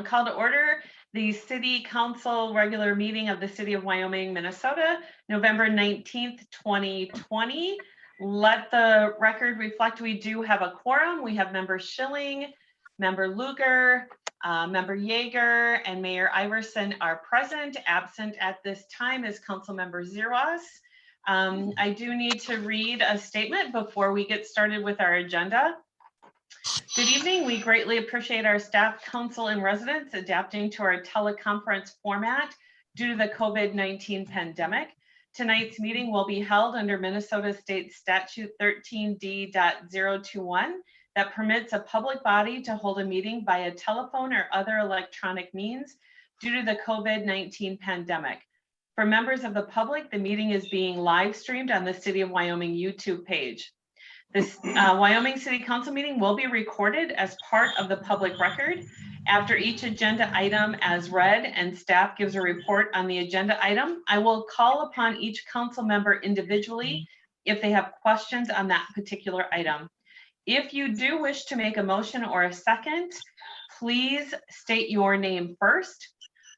call to order the City Council regular meeting of the City of Wyoming, Minnesota, November 19th, 2020. Let the record reflect we do have a quorum. We have Member Schilling, Member Luger, Member Yeager, and Mayor Iverson are present. Absent at this time is Council Member Zerwas. I do need to read a statement before we get started with our agenda. Good evening. We greatly appreciate our staff, council, and residents adapting to our teleconference format due to the COVID-19 pandemic. Tonight's meeting will be held under Minnesota State Statute 13D.021 that permits a public body to hold a meeting via telephone or other electronic means due to the COVID-19 pandemic. For members of the public, the meeting is being live streamed on the City of Wyoming YouTube page. This Wyoming City Council meeting will be recorded as part of the public record. After each agenda item as read and staff gives a report on the agenda item, I will call upon each council member individually if they have questions on that particular item. If you do wish to make a motion or a second, please state your name first.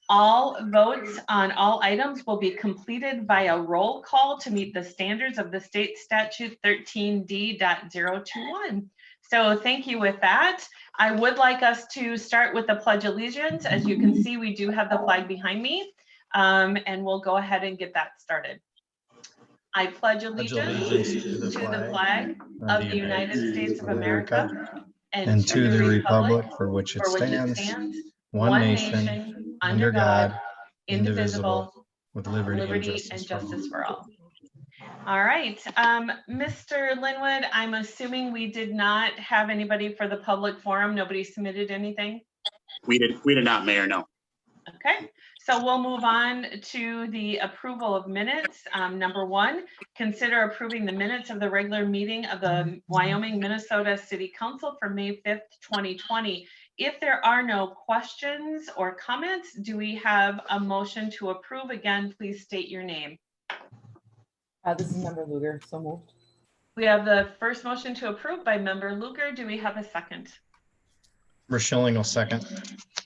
All votes on all items will be completed via roll call to meet the standards of the state statute 13D.021. So thank you with that. I would like us to start with the Pledge of Allegiance. As you can see, we do have the flag behind me, and we'll go ahead and get that started. I pledge allegiance to the flag of the United States of America and to the republic for which it stands, one nation, under God, indivisible, with liberty and justice for all. All right, Mr. Linwood, I'm assuming we did not have anybody for the public forum. Nobody submitted anything? We did not, Mayor, no. Okay, so we'll move on to the approval of minutes. Number one, consider approving the minutes of the regular meeting of the Wyoming, Minnesota City Council for May 5th, 2020. If there are no questions or comments, do we have a motion to approve? Again, please state your name. This is Member Luger, so moved. We have the first motion to approve by Member Luger. Do we have a second? Member Schilling will second.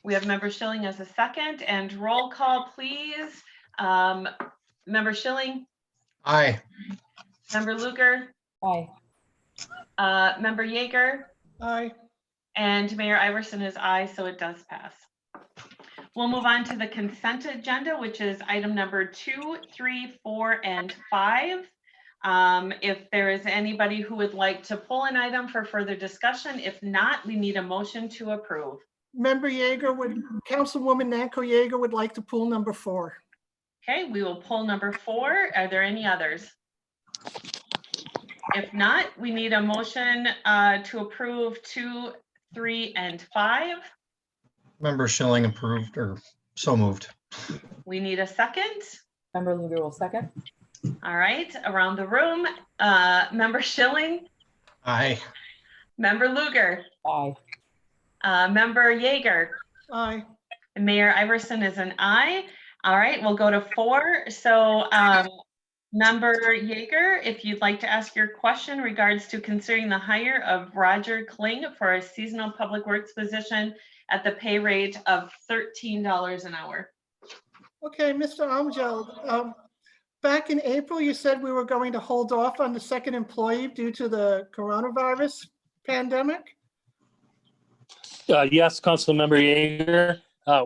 We have Member Schilling as a second, and roll call, please. Member Schilling? Aye. Member Luger? Aye. Member Yeager? Aye. And Mayor Iverson is aye, so it does pass. We'll move on to the consent agenda, which is item number 2, 3, 4, and 5. If there is anybody who would like to pull an item for further discussion, if not, we need a motion to approve. Member Yeager Councilwoman Nanko Yeager would like to pull number 4. Okay, we will pull number 4. Are there any others? If not, we need a motion to approve 2, 3, and 5. Member Schilling approved, or so moved. We need a second. Member Luger will second. All right, around the room, Member Schilling? Aye. Member Luger? Aye. Member Yeager? Aye. And Mayor Iverson is an aye. All right, we'll go to 4. So Member Yeager, if you'd like to ask your question regards to considering the hire of Roger Kling for a seasonal public works position at the pay rate of $13 an hour. Okay, Mr. Amjad, back in April, you said we were going to hold off on the second employee due to the coronavirus pandemic. Yes, Councilmember Yeager,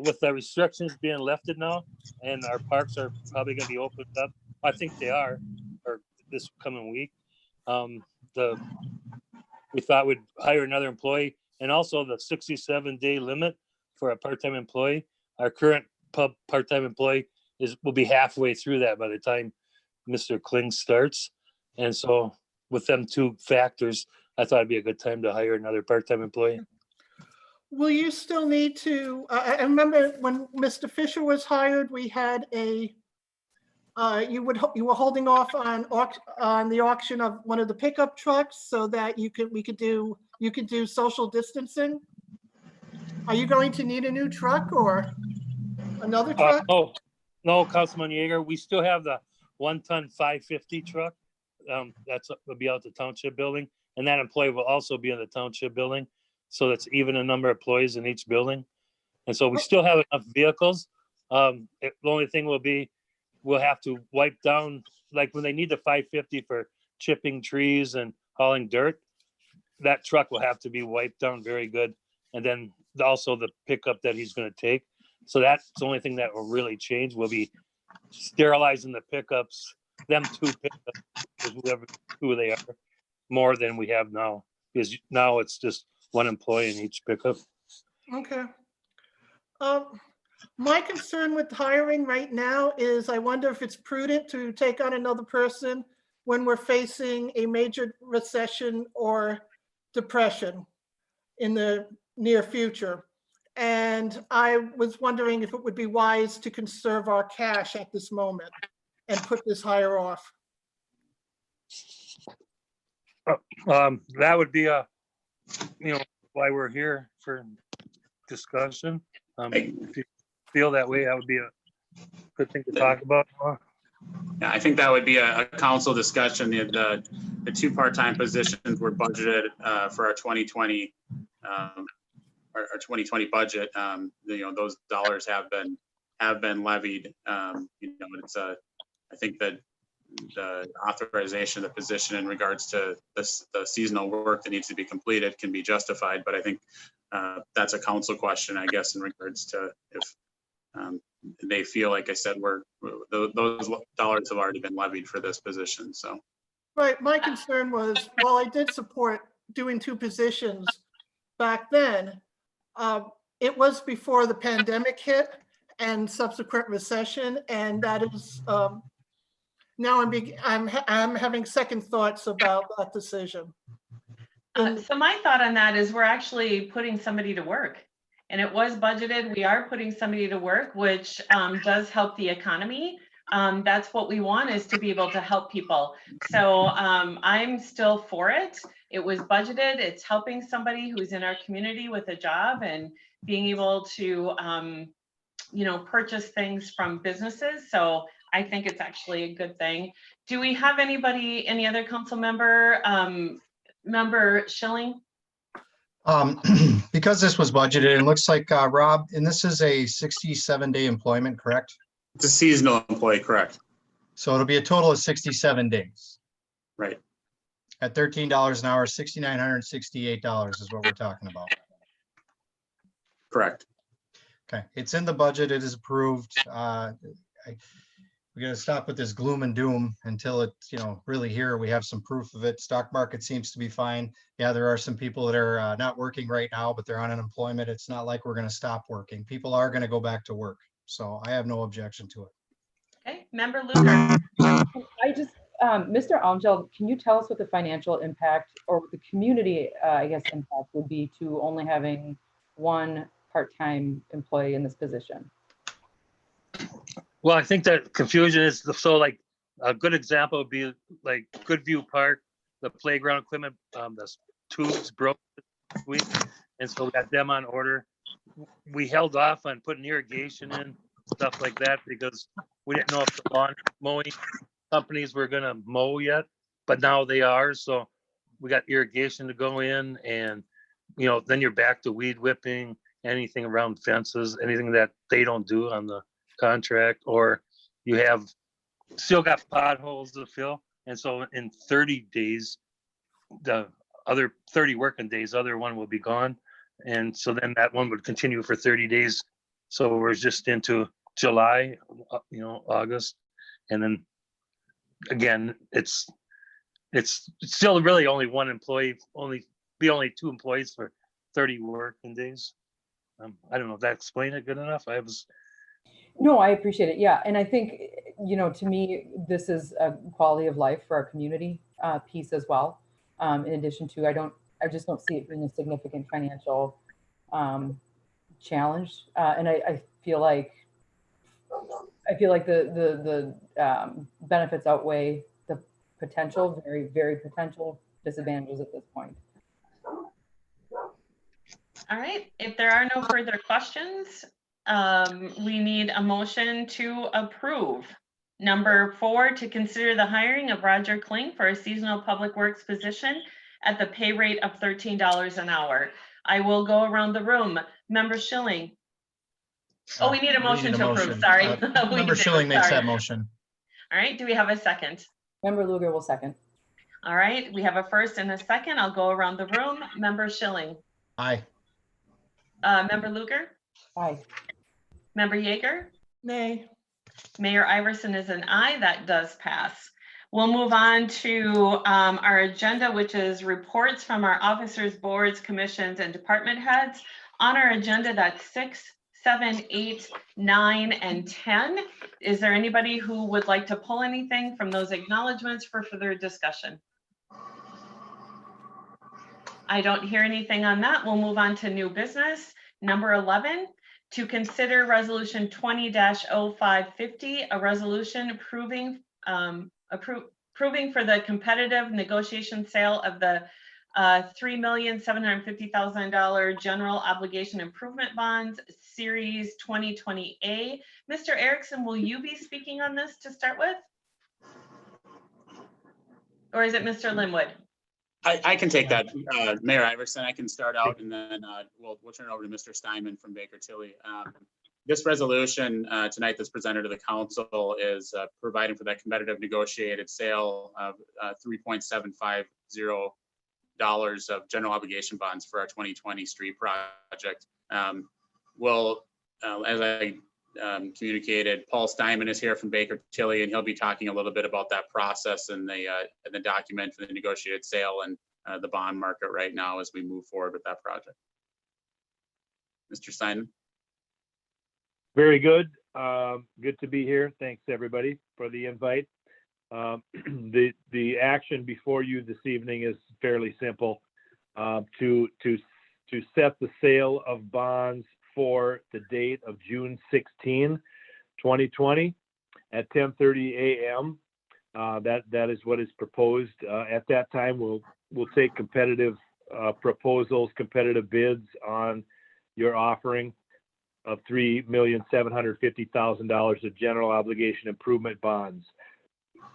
with the restrictions being lifted now and our parks are probably going to be opened up. I think they are, or this coming week. We thought we'd hire another employee, and also the 67-day limit for a part-time employee. Our current part-time employee will be halfway through that by the time Mr. Kling starts. And so with them two factors, I thought it'd be a good time to hire another part-time employee. Will you still need to, I remember when Mr. Fisher was hired, we had a, you were holding off on the auction of one of the pickup trucks so that you could do social distancing. Are you going to need a new truck or another truck? No, Councilman Yeager, we still have the 1-ton 550 truck. Will be out at the township building, and that employee will also be in the township building. So that's even a number of employees in each building. And so we still have enough vehicles. The only thing will be, we'll have to wipe down, like when they need the 550 for chipping trees and hauling dirt, that truck will have to be wiped down very good. And then also the pickup that he's gonna take. So that's the only thing that will really change. We'll be sterilizing the pickups, them two pickups, whoever, who they are, more than we have now. Because now it's just one employee in each pickup. Okay. My concern with hiring right now is I wonder if it's prudent to take on another person when we're facing a major recession or depression in the near future. And I was wondering if it would be wise to conserve our cash at this moment and put this hire off. That would be why we're here for discussion. If you feel that way, that would be a good thing to talk about. Yeah, I think that would be a council discussion. The two part-time positions were budgeted for our 2020 our 2020 budget. Those dollars have been levied. It's I think that the authorization of the position in regards to the seasonal work that needs to be completed can be justified, but I think that's a council question, I guess, in regards to if they feel, like I said, those dollars have already been levied for this position. So, Right, my concern was, while I did support doing two positions back then, it was before the pandemic hit and subsequent recession, and that is now I'm having second thoughts about that decision. So my thought on that is we're actually putting somebody to work, and it was budgeted. We are putting somebody to work, which does help the economy. That's what we want, is to be able to help people. So I'm still for it. It was budgeted. It's helping somebody who's in our community with a job and being able to, purchase things from businesses. So I think it's actually a good thing. Do we have any other council member, Member Schilling? Because this was budgeted, it looks like, Rob, and this is a 67-day employment, correct? it's a seasonal employee, correct? So it'll be a total of 67 days. Right. At $13 an hour, $6,968 is what we're talking about. Correct. Okay, it's in the budget, it is approved. We gotta stop with this gloom and doom until it's, really here. We have some proof of it. Stock market seems to be fine. Yeah, there are some people that are not working right now, but they're on unemployment. It's not like we're gonna stop working. People are gonna go back to work. So I have no objection to it. Okay, Member Luker. Mr. Amgel, can you tell us what the financial impact or the community, impact would be to only having one part-time employee in this position? Well, I think that confusion is, so like a good example would be like Goodview Park, the playground equipment, the tubes broke this week. And so we got them on order. We held off on putting irrigation in, stuff like that, because we didn't know if the lawn mowing companies were gonna mow yet, but now they are. So we got irrigation to go in, and then you're back to weed whipping, anything around fences, anything that they don't do on the contract, or you have still got potholes to fill. And so in 30 days, the other 30 working days, other one will be gone. And so then that one would continue for 30 days. So we're just into July, August. And then again, it's still really only one employee, only two employees for 30 working days. I don't know if that explained it good enough. No, I appreciate it. Yeah. And I think, to me, this is a quality of life for our community piece as well. In addition to, I just don't see it being a significant financial challenge. And I feel like the benefits outweigh the potential, very, very potential disadvantages at this point. All right, if there are no further questions, we need a motion to approve. Number 4, to consider the hiring of Roger Kling for a seasonal public works position at the pay rate of $13 an hour. I will go around the room. Member Schilling, Oh, we need a We motion need a to approve, motion. sorry. We Member do, Schilling makes sorry. that motion. All right, do we have a second? Member Luger will second. All right, we have a first and a second. I'll go around the room. Member Schilling, Aye. Member Luger, Aye. Member Yeager, Nay. Mayor Iverson is an aye. That does pass. We'll move on to our agenda, which is reports from our officers, boards, commissions, and department heads. On our agenda, that's 6, 7, 8, 9, and 10. Is there anybody who would like to pull anything from those acknowledgements for further discussion? I don't hear anything on that. We'll move on to new business. Number 11, to consider resolution 20-0550, a resolution approving for the competitive negotiation sale of the $3,750,000 general obligation improvement bonds, series 2020A. Mr. Erickson, will you be speaking on this to start with? Or is it Mr. Linwood? I can take that, Mayor Iverson. I can start out and then we'll turn it over to Mr. Steinman from Baker Tilly. This resolution tonight that's presented to the council is providing for that competitive negotiated sale of $3.750 of general obligation bonds for our 2020 street project. Well, as I communicated, Paul Steinman is here from Baker Tilly, and he'll be talking a little bit about that process and the document for the negotiated sale and the bond market right now as we move forward with that project. Mr. Steinman. Very good. Good to be here. Thanks everybody for the invite. The action before you this evening is fairly simple. To set the sale of bonds for the date of June 16, 2020 at 10:30 a.m. That is what is proposed. At that time, we'll take competitive proposals, competitive bids on your offering of $3,750,000 of general obligation improvement bonds.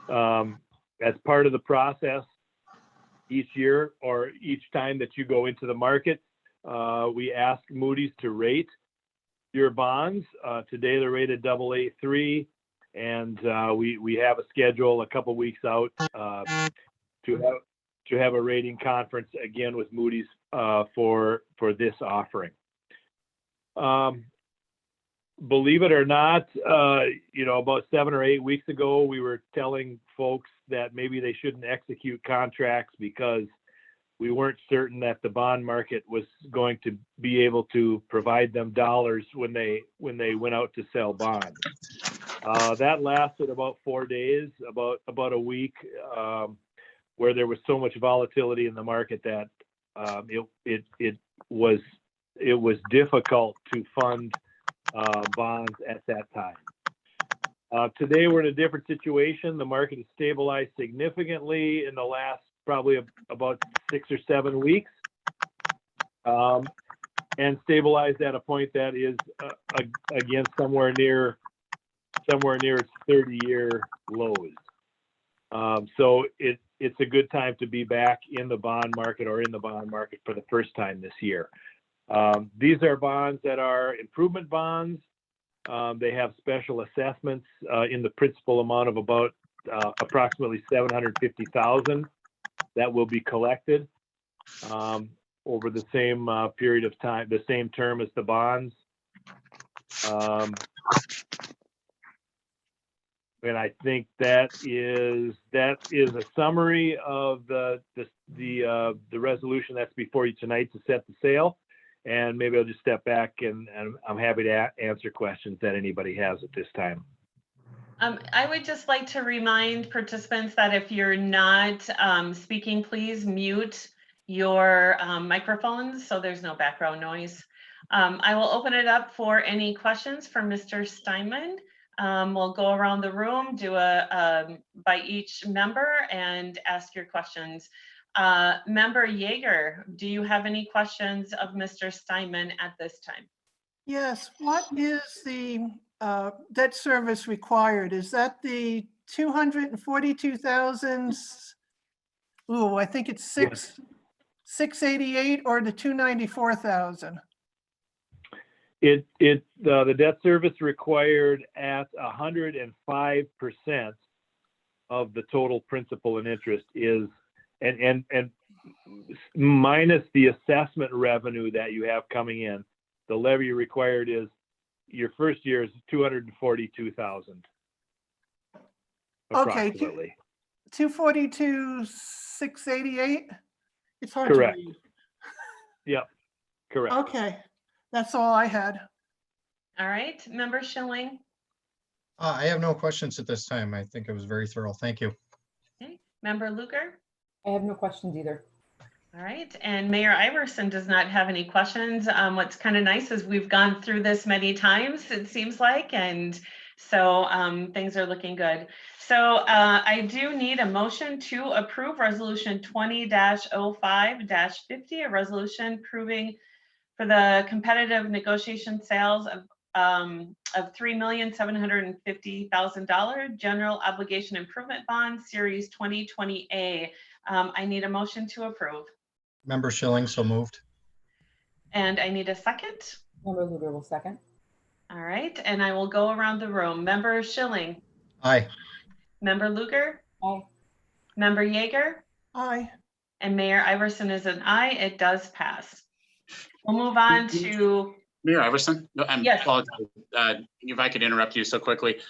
As part of the process, each year or each time that you go into the market, we ask Moody's to rate your bonds. Today they're rated AA3, and we have a schedule a couple weeks out to have a rating conference again with Moody's for this offering. Believe it or not, about 7 or 8 weeks ago, we were telling folks that maybe they shouldn't execute contracts because we weren't certain that the bond market was going to be able to provide them dollars when they went out to sell bonds. That lasted about 4 days, about a week, where there was so much volatility in the market that it was difficult to fund bonds at that time. Today we're in a different situation. The market has stabilized significantly in the last probably about 6 or 7 weeks, and stabilized at a point that is again somewhere near its 30-year lows. So it's a good time to be back in the bond market or in the bond market for the first time this year. These are bonds that are improvement bonds. They have special assessments in the principal amount of about approximately $750,000 that will be collected over the same period of time, the same term as the bonds. And I think that is a summary of the resolution that's before you tonight to set the sale. And maybe I'll just step back and I'm happy to answer questions that anybody has at this time. I would just like to remind participants that if you're not speaking, please mute your microphones so there's no background noise. I will open it up for any questions for Mr. Steinman. We'll go around the room, do by each member and ask your questions. Member Yeager, do you have any questions of Mr. Steinman at this time? Yes, what is the debt service required? Is that the 242,000? Ooh, I think it's 688 or the 294,000? The debt service required at 105% of the total principal and interest is, and minus the assessment revenue that you have coming in, the levy required is, your first year is 242,000. Okay, Approximately. 242,688. It's hard Correct. to read. Yep, correct. Okay, that's all I had. All right, Member Schilling. I have no questions at this time. I think it was very thorough. Thank you. Okay. Member Luker. I have no questions either. All right, and Mayor Iverson does not have any questions. What's kind of nice is we've gone through this many times, it seems like, and so things are looking good. So I do need a motion to approve Resolution 20-05-50, a resolution approving for the competitive negotiation sales of $3,750,000 general obligation improvement bond series 2020A. I need a motion to approve. Member Schilling, so moved. And I need a second. Member Luger will second. All right, and I will go around the room. Member Schilling, Aye. Member Luger, Aye. Member Yeager, Aye. and Mayor Iverson is an aye. It does pass. We'll move on to, Mayor Iverson, no, Yes. if I could interrupt you so quickly.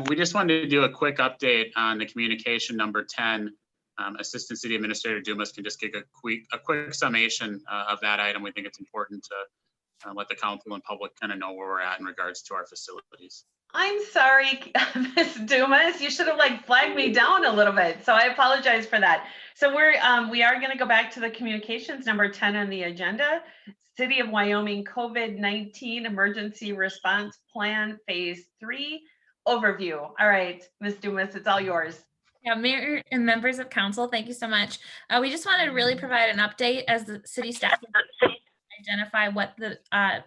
We just wanted to do a quick update on the communication number 10. Assistant City Administrator Dumas can just give a quick summation of that item. We think it's important to let the council and public kind of know where we're at in regards to our facilities. I'm sorry, Ms. Dumas, you should have like flagged me down a little bit. So I apologize for that. So we are going to go back to the communications number 10 on the agenda. City of Wyoming COVID-19 Emergency Response Plan Phase 3 overview. All right, Ms. Dumas, it's all yours. Yeah, Mayor and members of council, thank you so much. We just wanted to really provide an update as the city staff identify what the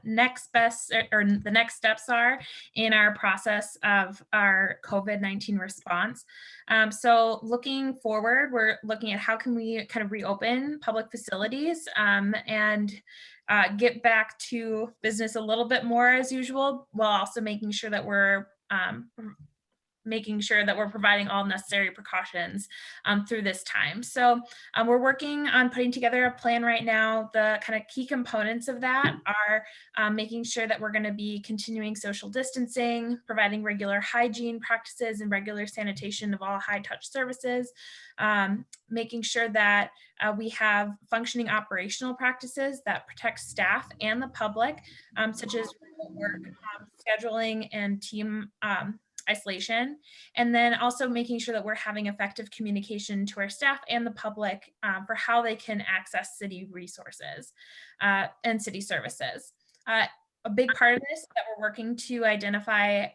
next best or the next steps are in our process of our COVID-19 response. So looking forward, we're looking at how can we kind of reopen public facilities and get back to business a little bit more as usual, while also making sure that we're providing all necessary precautions through this time. So we're working on putting together a plan right now. The kind of key components of that are making sure that we're going to be continuing social distancing, providing regular hygiene practices and regular sanitation of all high touch services, making sure that we have functioning operational practices that protect staff and the public, such as remote work, scheduling, and team isolation, and then also making sure that we're having effective communication to our staff and the public for how they can access city resources and city services. A big part of this is that we're working to identify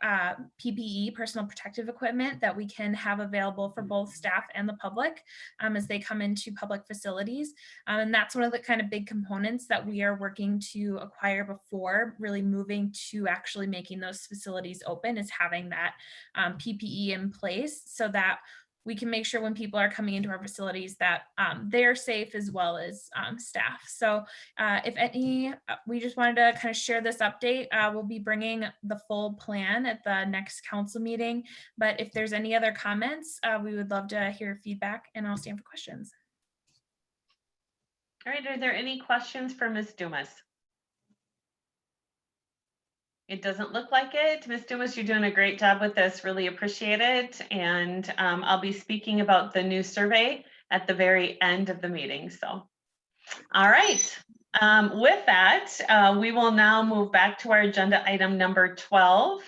PPE, personal protective equipment, that we can have available for both staff and the public as they come into public facilities. And that's one of the kind of big components that we are working to acquire before really moving to actually making those facilities open, is having that PPE in place so that we can make sure when people are coming into our facilities that they're safe as well as staff. So we just wanted to kind of share this update. We'll be bringing the full plan at the next council meeting, but if there's any other comments, we would love to hear feedback, and I'll stand for questions. All right, are there any questions for Ms. Dumas? It doesn't look like it. Ms. Dumas, you're doing a great job with this. Really appreciate it. And I'll be speaking about the new survey at the very end of the meeting. So, all right. With that, we will now move back to our agenda item number 12.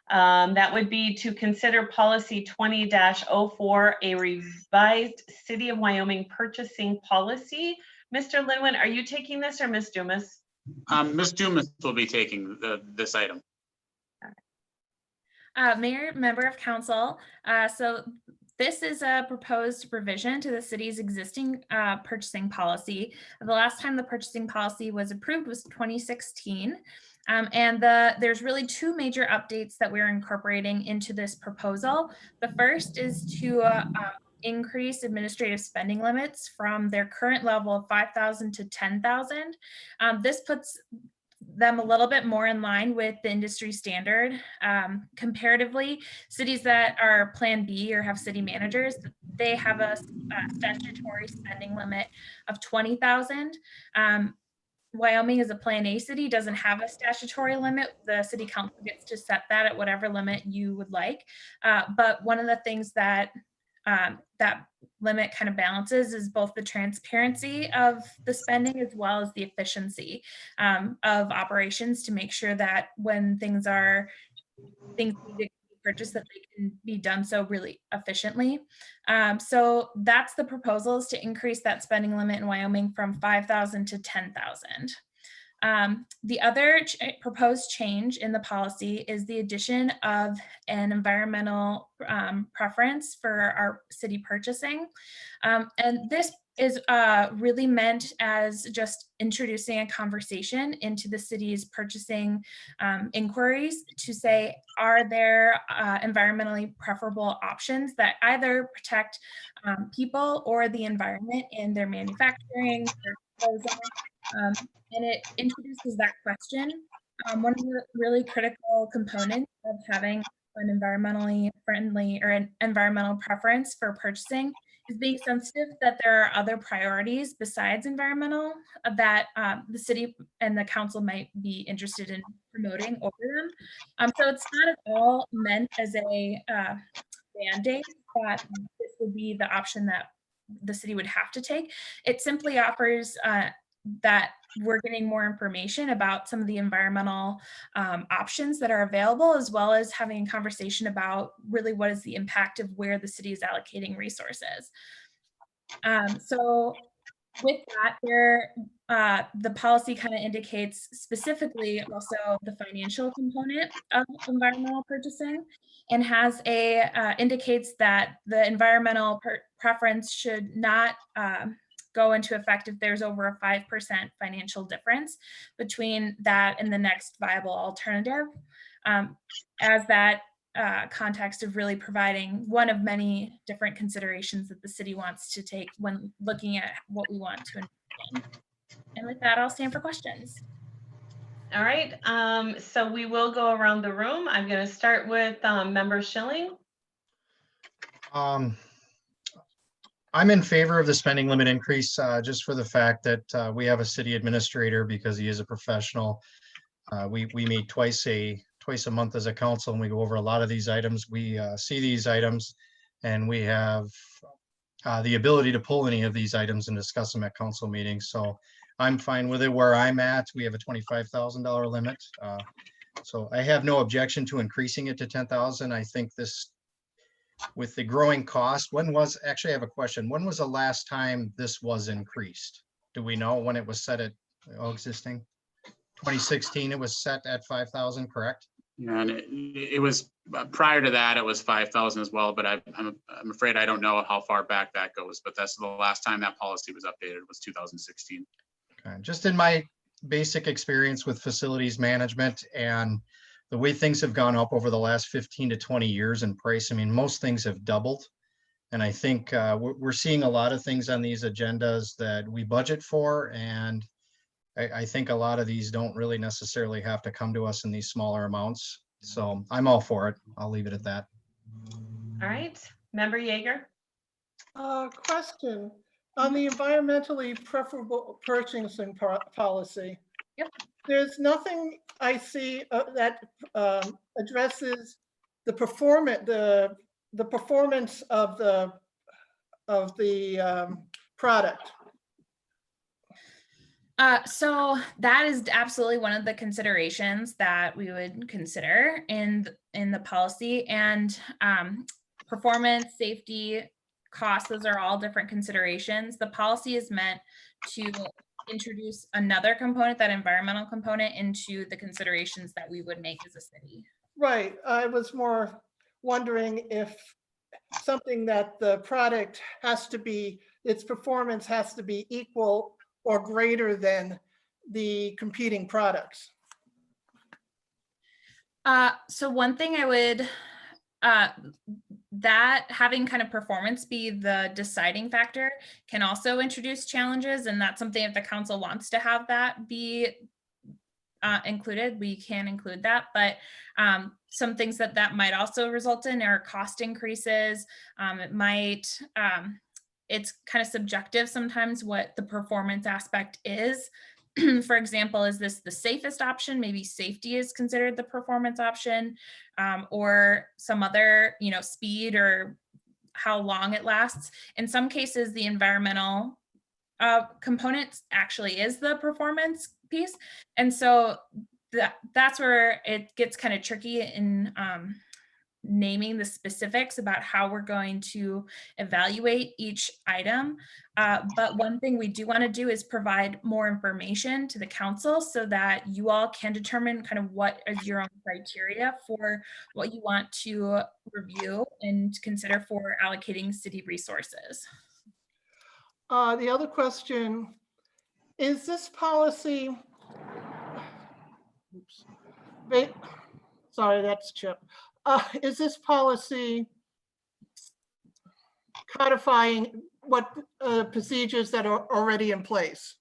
That would be to consider policy 20-04, a revised City of Wyoming purchasing policy. Mr. Linwin, are you taking this, or Ms. Dumas? Ms. Dumas will be taking this item. Mayor, member of council, so this is a proposed revision to the city's existing purchasing policy. The last time the purchasing policy was approved was 2016. And there's really two major updates that we're incorporating into this proposal. The first is to increase administrative spending limits from their current level of 5,000 to 10,000. This puts them a little bit more in line with the industry standard. Comparatively, cities that are Plan B or have city managers, they have a statutory spending limit of 20,000. Wyoming is a Plan A city, doesn't have a statutory limit. The city council gets to set that at whatever limit you would like. But one of the things that that limit kind of balances is both the transparency of the spending as well as the efficiency of operations, to make sure that when things need to be purchased, that they can be done so really efficiently. So that's the proposal, is to increase that spending limit in Wyoming from 5,000 to 10,000. The other proposed change in the policy is the addition of an environmental preference for our city purchasing. And this is really meant as just introducing a conversation into the city's purchasing inquiries to say, are there environmentally preferable options that either protect people or the environment in their manufacturing, their disposal? And it introduces that question. One of the really critical components of having an environmentally friendly or an environmental preference for purchasing is being sensitive that there are other priorities besides environmental that the city and the council might be interested in promoting over them. So it's not at all meant as a mandate that this would be the option that the city would have to take. It simply offers that we're getting more information about some of the environmental options that are available, as well as having a conversation about really what is the impact of where the city is allocating resources. So with that, the policy kind of indicates specifically also the financial component of environmental purchasing, and has indicates that the environmental preference should not go into effect if there's over a 5% financial difference between that and the next viable alternative, as that context of really providing one of many different considerations that the city wants to take when looking at what we want to invest in. And with that, I'll stand for questions. All right, so we will go around the room. I'm going to start with Member Schilling. I'm in favor of the spending limit increase, just for the fact that we have a city administrator, because he is a professional. We meet twice a month as a council, and we go over a lot of these items. We see these items, and we have the ability to pull any of these items and discuss them at council meetings. So I'm fine with it. Where I'm at, we have a $25,000 limit. So I have no objection to increasing it to 10,000. I think this, with the growing cost, actually I have a question. When was the last time this was increased? Do we know when it was set at existing? 2016, it was set at 5,000, correct? Yeah, and it was prior to that, it was 5,000 as well, but I'm afraid I don't know how far back that goes, but that's the last time that policy was updated, was 2016. Okay. Just in my basic experience with facilities management and the way things have gone up over the last 15 to 20 years in price, I mean, most things have doubled. And I think we're seeing a lot of things on these agendas that we budget for, and I think a lot of these don't really necessarily have to come to us in these smaller amounts. So I'm all for it. I'll leave it at that. All right, Member Yeager. Question on the environmentally preferable purchasing policy. Yep. There's nothing I see that addresses the performance of the product. So that is absolutely one of the considerations that we would consider in the policy, and performance, safety, cost, those are all different considerations. The policy is meant to introduce another component, that environmental component, into the considerations that we would make as a city. Right. I was more wondering if something that the product has to be, its performance has to be equal or greater than the competing products. So one thing I would, that having kind of performance be the deciding factor can also introduce challenges, and that's something if the council wants to have that be included, we can include that. But some things that might also result in are cost increases. It might, it's kind of subjective sometimes what the performance aspect is. For example, is this the safest option? Maybe safety is considered the performance option, or some other, speed or how long it lasts. In some cases, the environmental components actually is the performance piece. And so that's where it gets kind of tricky in naming the specifics about how we're going to evaluate each item. But one thing we do want to do is provide more information to the council so that you all can determine kind of what is your own criteria for what you want to review and consider for allocating city resources. The other question, is this policy, oops, sorry, that's Chip. Is this policy codifying what procedures that are already in place?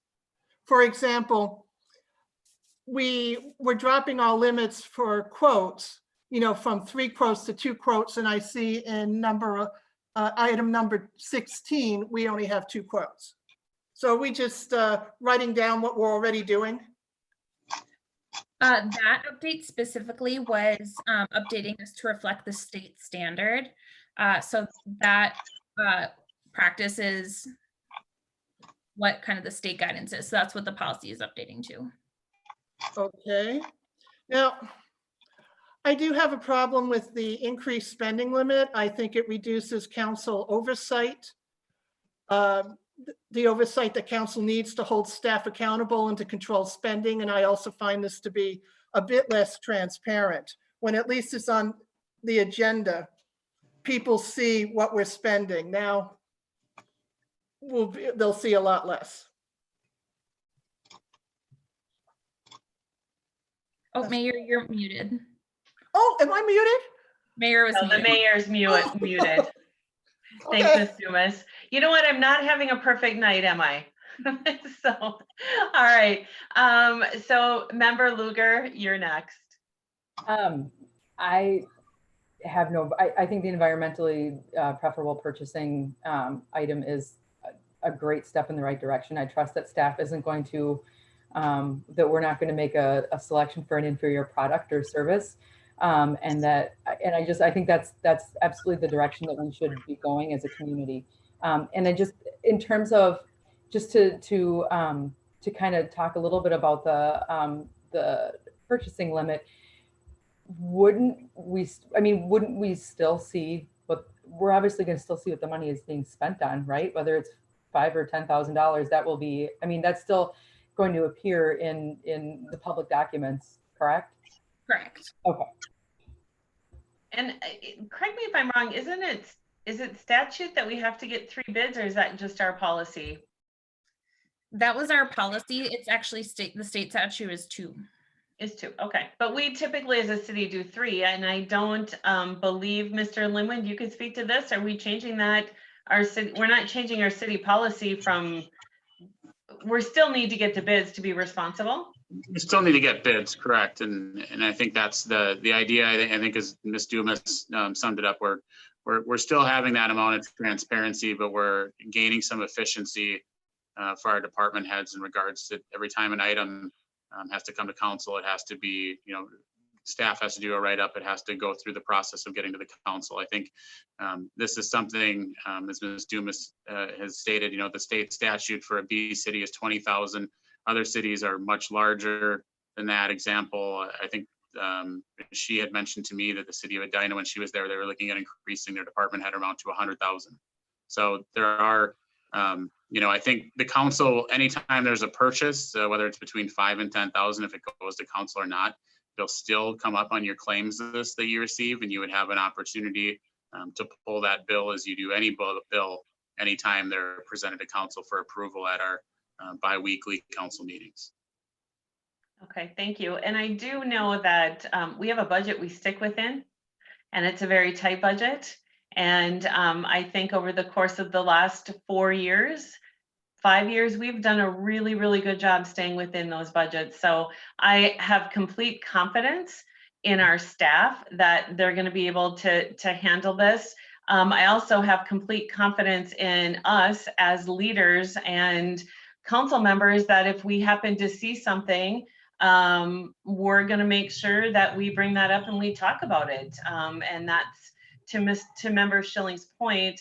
For example, we're dropping our limits for quotes, from 3 quotes to 2 quotes, and I see in item number 16, we only have 2 quotes. So are we just writing down what we're already doing? That update specifically was updating us to reflect the state standard. So that practice is what kind of the state guidance is. So that's what the policy is updating to. Okay. Now, I do have a problem with the increased spending limit. I think it reduces council oversight. The oversight that council needs to hold staff accountable and to control spending. And I also find this to be a bit less transparent. When at least it's on the agenda, people see what we're spending. Now, they'll see a lot less. Oh, Mayor, you're muted. Oh, am I muted? Mayor was No, the muted. mayor's muted. Thanks, Okay. Ms. Dumas. You know what? I'm not having a perfect night, am I? So, all right. So Member Luger, you're next. I have I think the environmentally preferable purchasing item is a great step in the right direction. I trust that staff isn't going to, that we're not going to make a selection for an inferior product or service. I think that's absolutely the direction that we should be going as a community. And I just, in terms of, just to kind of talk a little bit about the purchasing limit, wouldn't we still see what we're obviously going to still see what the money is being spent on, right? Whether it's $5,000 or $10,000, that will be, that's still going to appear in the public documents, correct? Correct. Okay. And correct me if I'm wrong, is it statute that we have to get 3 bids, or is that just our policy? That was our policy. It's actually the state statute is 2. Is 2, okay. But we typically as a city do 3, and I don't believe, Mr. Linwood, you could speak to this. Are we changing that? We're not changing our city policy from, we still need to get the bids to be responsible? We still need to get bids, correct, and I think that's the idea. I think as Ms. Dumas summed it up, we're still having that amount of transparency, but we're gaining some efficiency for our department heads in regards to every time an item has to come to council, it has to be, staff has to do a write-up, it has to go through the process of getting to the council. I think this is something, as Ms. Dumas has stated, the state statute for a B city is 20,000. Other cities are much larger than that. Example, I think she had mentioned to me that the city of Edina, when she was there, they were looking at increasing their department head amount to 100,000. So there are, I think the council, anytime there's a purchase, whether it's between 5,000 and 10,000, if it goes to council or not, they'll still come up on your claims list that you receive, and you would have an opportunity to pull that bill as you do any bill anytime they're presented to council for approval at our bi-weekly council meetings. Okay, thank you. And I do know that we have a budget we stick within, and it's a very tight budget. And I think over the course of the last 4 years, 5 years, we've done a really, really good job staying within those budgets. So I have complete confidence in our staff that they're going to be able to handle this. I also have complete confidence in us as leaders and council members that if we happen to see something, we're going to make sure that we bring that up and we talk about it. And that's to Member Schilling's point.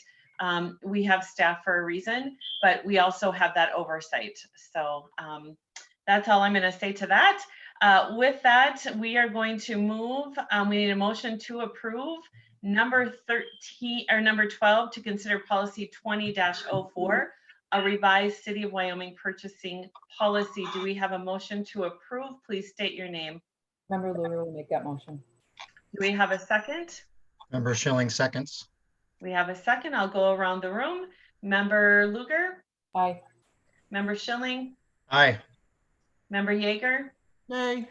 We have staff for a reason, but we also have that oversight. So that's all I'm going to say to that. With that, we are going to move. We need a motion to approve number 13 or number 12 to consider policy 20-04, a revised City of Wyoming purchasing policy. Do we have a motion to approve? Please state your name. Member Luger will make that motion. Do we have a second? Member Schilling seconds. We have a second. I'll go around the room. Member Luger, Aye. Member Schilling, Aye. Member Yeager, Nay.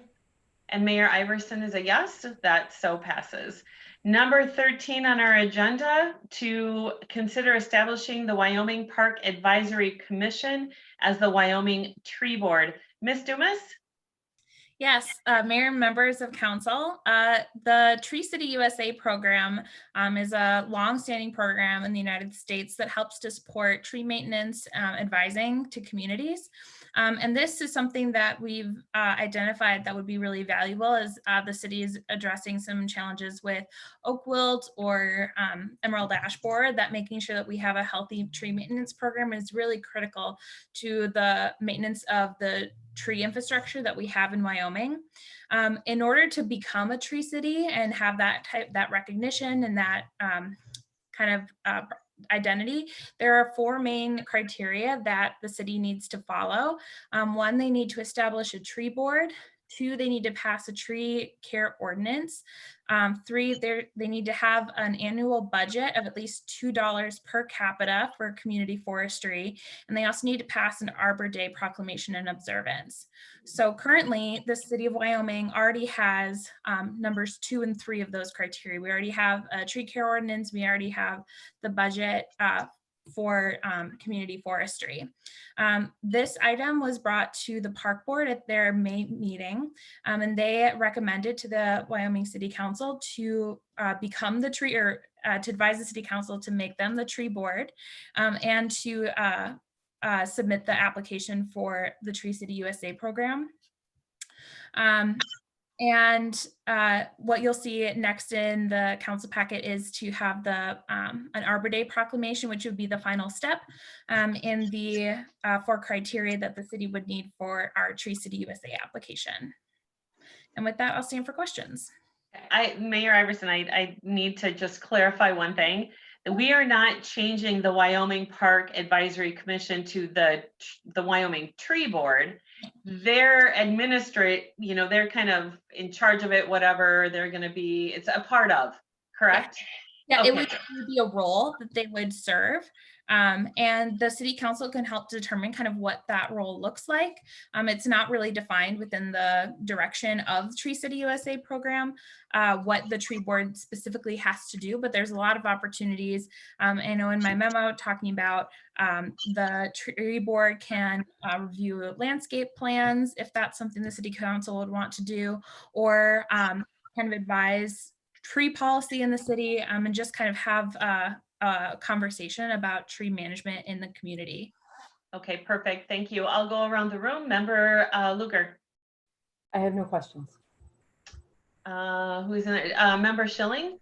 and Mayor Iverson is a yes. That so passes. Number 13 on our agenda, to consider establishing the Wyoming Park Advisory Commission as the Wyoming Tree Board. Ms. Dumas? Yes, Mayor and members of council, the Tree City USA program is a longstanding program in the United States that helps to support tree maintenance advising to communities. And this is something that we've identified that would be really valuable as the city is addressing some challenges with oak wilt or emerald ash borer, that making sure that we have a healthy tree maintenance program is really critical to the maintenance of the tree infrastructure that we have in Wyoming. In order to become a tree city and have that recognition and that kind of identity, there are 4 main criteria that the city needs to follow. 1, they need to establish a tree board. 2, they need to pass a tree care ordinance. 3, they need to have an annual budget of at least $2 per capita for community forestry. And they also need to pass an Arbor Day proclamation and observance. So currently, the city of Wyoming already has numbers 2 and 3 of those criteria. We already have a tree care ordinance. We already have the budget for community forestry. This item was brought to the park board at their May meeting, and they recommended to the Wyoming City Council to become the tree, or to advise the City Council to make them the tree board, and to submit the application for the Tree City USA program. And what you'll see next in the council packet is to have the an Arbor Day proclamation, which would be the final step in the 4 criteria that the city would need for our Tree City USA application. And with that, I'll stand for questions. Mayor Iverson, I need to just clarify one thing. We are not changing the Wyoming Park Advisory Commission to the Wyoming Tree Board. They're they're kind of in charge of it, whatever they're going to be. It's a part of, correct? Yeah, Okay. it would be a role that they would serve. And the city council can help determine kind of what that role looks like. It's not really defined within the direction of the Tree City USA program, what the tree board specifically has to do, but there's a lot of opportunities. I know in my memo talking about the tree board can review landscape plans, if that's something the city council would want to do, or kind of advise tree policy in the city, and just kind of have a conversation about tree management in the community. Okay, perfect. Thank you. I'll go around the room. Member Luger. I have no questions. Who's in there? Member Schilling.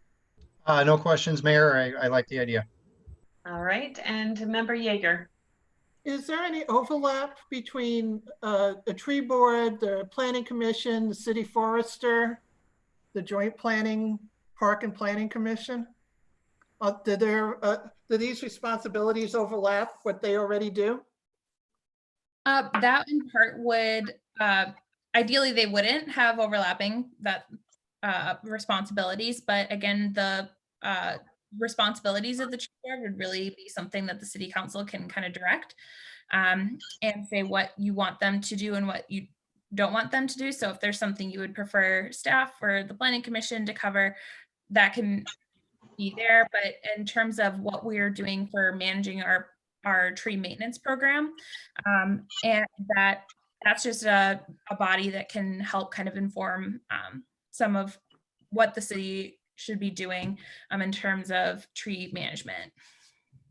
No questions, Mayor. I like the idea. All right, and Member Yeager. Is there any overlap between the tree board, the planning commission, the city forester, the joint planning, park and planning commission? Do these responsibilities overlap what they already do? That in part would, ideally they wouldn't have overlapping responsibilities, but again, the responsibilities of the tree board would really be something that the city council can kind of direct and say what you want them to do and what you don't want them to do. So if there's something you would prefer staff or the planning commission to cover, that can be there. But in terms of what we're doing for managing our our tree maintenance program. And that's just a body that can help kind of inform some of what the city should be doing in terms of tree management.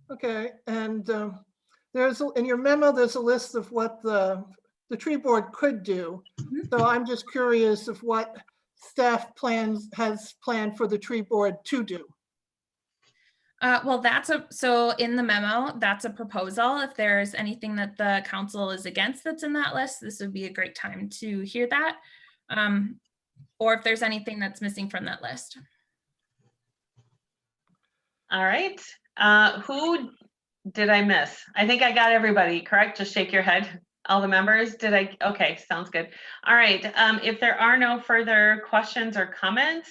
Okay, and in your memo, there's a list of what the tree board could do. So I'm just curious of what staff has planned for the tree board to do. Well, so in the memo, that's a proposal. If there's anything that the council is against that's in that list, this would be a great time to hear that. Or if there's anything that's missing from that list. All right. Who did I miss? I think I got everybody, correct? Just shake your head. All the members, okay, sounds good. All right, if there are no further questions or comments,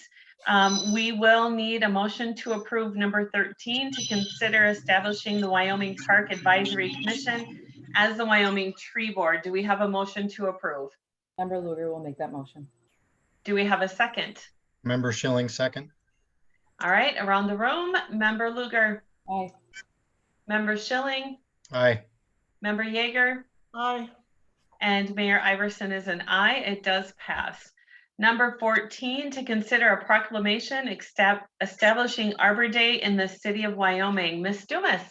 we will need a motion to approve number 13 to consider establishing the Wyoming Park Advisory Commission as the Wyoming Tree Board. Do we have a motion to approve? Member Luger will make that motion. Do we have a second? Member Schilling, second. All right, around the room, Member Luger. Aye. Member Schilling. Aye. Member Yeager. Aye. And Mayor Iverson is an aye. It does pass. Number 14, to consider a proclamation establishing Arbor Day in the city of Wyoming. Ms. Dumas.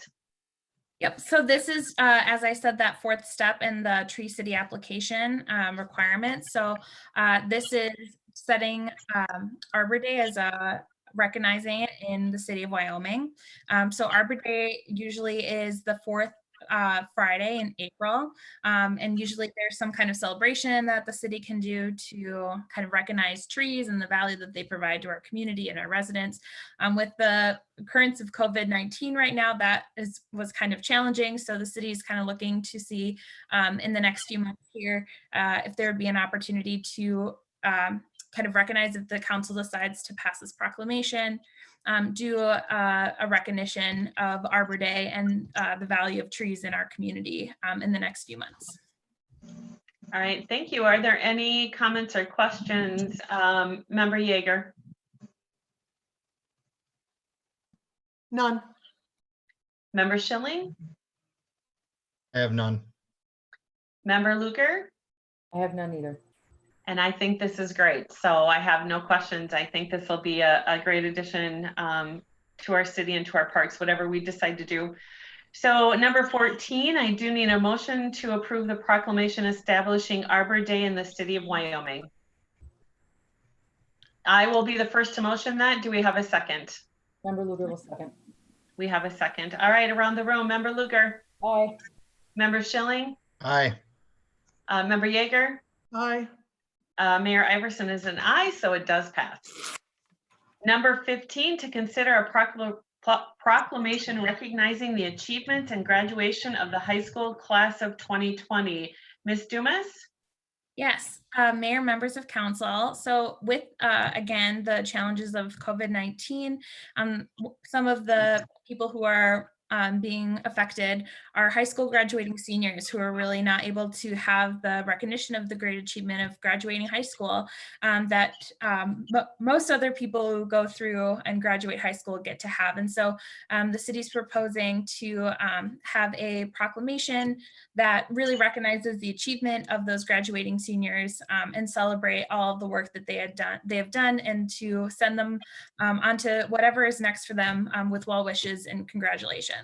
Yep, so this is, as I said, that fourth step in the Tree City application requirements. So this is setting Arbor Day as recognizing it in the city of Wyoming. So Arbor Day usually is the fourth Friday in April. And usually there's some kind of celebration that the city can do to kind of recognize trees and the value that they provide to our community and our residents. With the occurrence of COVID-19 right now, that was kind of challenging. So the city is kind of looking to see in the next few months here if there would be an opportunity to kind of recognize if the council decides to pass this proclamation, do a recognition of Arbor Day and the value of trees in our community in the next few months. All right, thank you. Are there any comments or questions? Member Yeager. None. Member Schilling. I have none. Member Luger. I have none either. And I think this is great. So I have no questions. I think this will be a great addition to our city and to our parks, whatever we decide to do. So number 14, I do need a motion to approve the proclamation establishing Arbor Day in the city of Wyoming. I will be the first to motion that. Do we have a second? Member Luger will second. We have a second. All right, around the room, Member Luger. Aye. Member Schilling. Aye. Member Yeager. Aye. Mayor Iverson is an aye, so it does pass. Number 15, to consider a proclamation recognizing the achievements and graduation of the high school class of 2020. Ms. Dumas? Yes, Mayor, members of council. So with, again, the challenges of COVID-19, some of the people who are being affected are high school graduating seniors who are really not able to have the recognition of the great achievement of graduating high school that most other people who go through and graduate high school get to have. And so the city's proposing to have a proclamation that really recognizes the achievement of those graduating seniors and celebrate all of the work that they have done, and to send them onto whatever is next for them with well wishes and congratulations.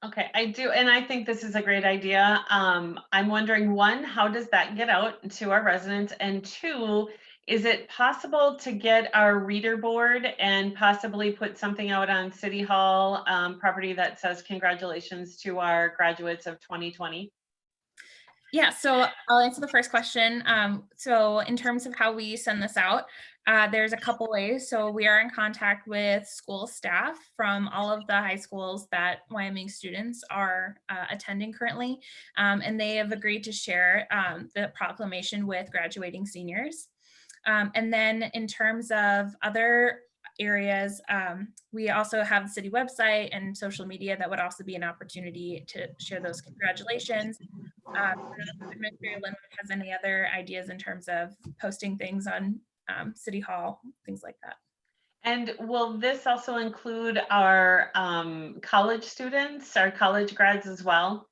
Okay, I do, and I think this is a great idea. I'm wondering, one, how does that get out to our residents? And two, is it possible to get our reader board and possibly put something out on City Hall property that says congratulations to our graduates of 2020? Yeah, so I'll answer the first question. So in terms of how we send this out, there's a couple ways. So we are in contact with school staff from all of the high schools that Wyoming students are attending currently, and they have agreed to share the proclamation with graduating seniors. And then in terms of other areas, we also have the city website and social media that would also be an opportunity to share those congratulations. Administrator Lynn has any other ideas in terms of posting things on City Hall, things like that? And will this also include our college students, our college grads as well?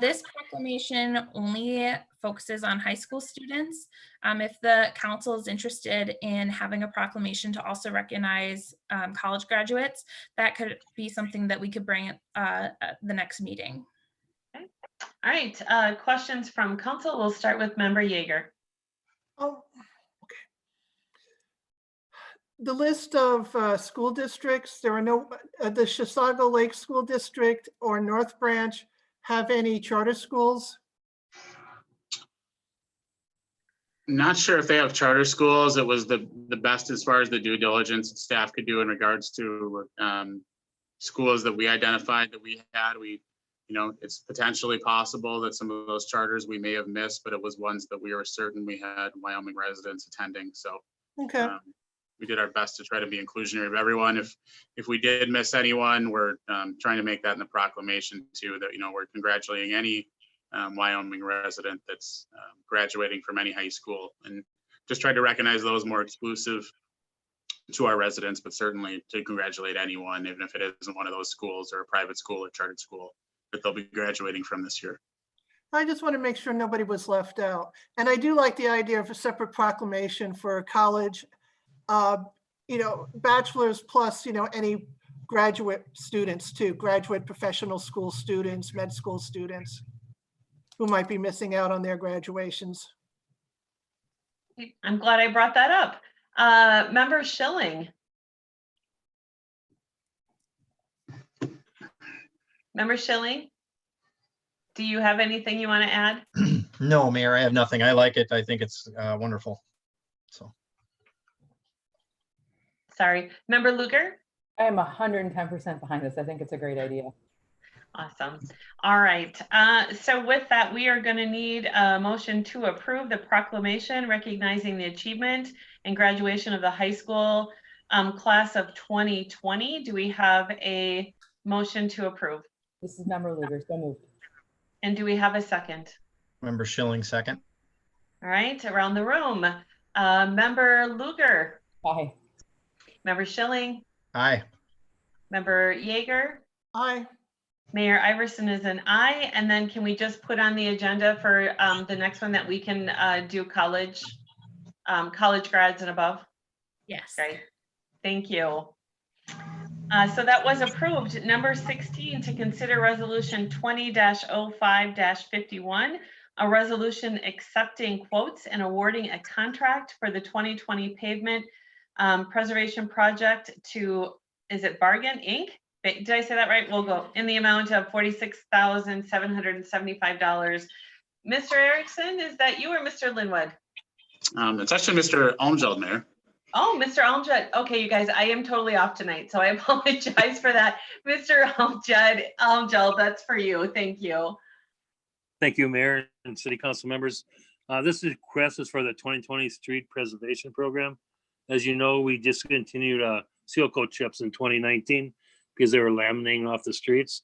This proclamation only focuses on high school students. If the council is interested in having a proclamation to also recognize college graduates, that could be something that we could bring at the next meeting. All right, questions from council. We'll start with member Yeager. Oh, okay. The list of school districts, there are no, the Chisago Lake School District or North Branch have any charter schools? Not sure if they have charter schools. It was the best as far as the due diligence staff could do in regards to schools that we identified that we had. It's potentially possible that some of those charters we may have missed, but it was ones that we were certain we had Wyoming residents attending. So Okay, we did our best to try to be inclusionary of everyone. If we did miss anyone, we're trying to make that in the proclamation too, that, we're congratulating any Wyoming resident that's graduating from any high school, and just try to recognize those more exclusive to our residents, but certainly to congratulate anyone, even if it isn't one of those schools or a private school or chartered school that they'll be graduating from this year. I just want to make sure nobody was left out. And I do like the idea of a separate proclamation for college, bachelor's plus, any graduate students too, graduate professional school students, med school students who might be missing out on their graduations. I'm glad I brought that up. Member Schilling. Member Schilling, do you have anything you want to add? No, Mayor, I have nothing. I like it. I think it's wonderful. So. Sorry, member Luger. I am 110% behind this. I think it's a great idea. Awesome. All right. So with that, we are going to need a motion to approve the proclamation recognizing the achievement and graduation of the high school class of 2020. Do we have a motion to approve? This is member Luger, so moved. And do we have a second? Member Schilling, second. All right, around the room. Member Luger. Aye. Member Schilling. Aye. Member Yeager. Aye. Mayor Iverson is an aye. And then can we just put on the agenda for the next one that we can do college grads and above? Yes. Great. Thank you. So that was approved. Number 16, to consider resolution 20-05-51, a resolution accepting quotes and awarding a contract for the 2020 pavement preservation project to, is it Bargain Inc.? Did I say that right? We'll go in the amount of $46,775. Mr. Erickson, is that you or Mr. Linwood? It's actually Mr. Almgeld, Mayor. Oh, Mr. Almjud. Okay, you guys, I am totally off tonight, so I apologize for that. Mr. Almjud, that's for you. Thank you. Thank you, Mayor and City Council members. This request is for the 2020 Street Preservation Program. As you know, we discontinued seal coat chips in 2019 because they were laminating off the streets.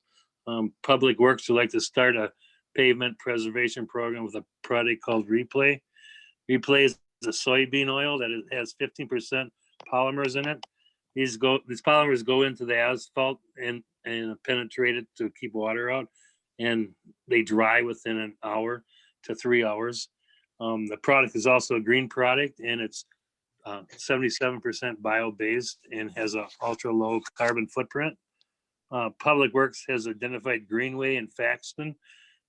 Public Works would like to start a pavement preservation program with a product called Replay. Replay is a soybean oil that has 15% polymers in it. These polymers go into the asphalt and penetrate it to keep water out, and they dry within an hour to 3 hours. The product is also a green product, and it's 77% bio-based and has an ultra low carbon footprint. Public Works has identified Greenway and Faxton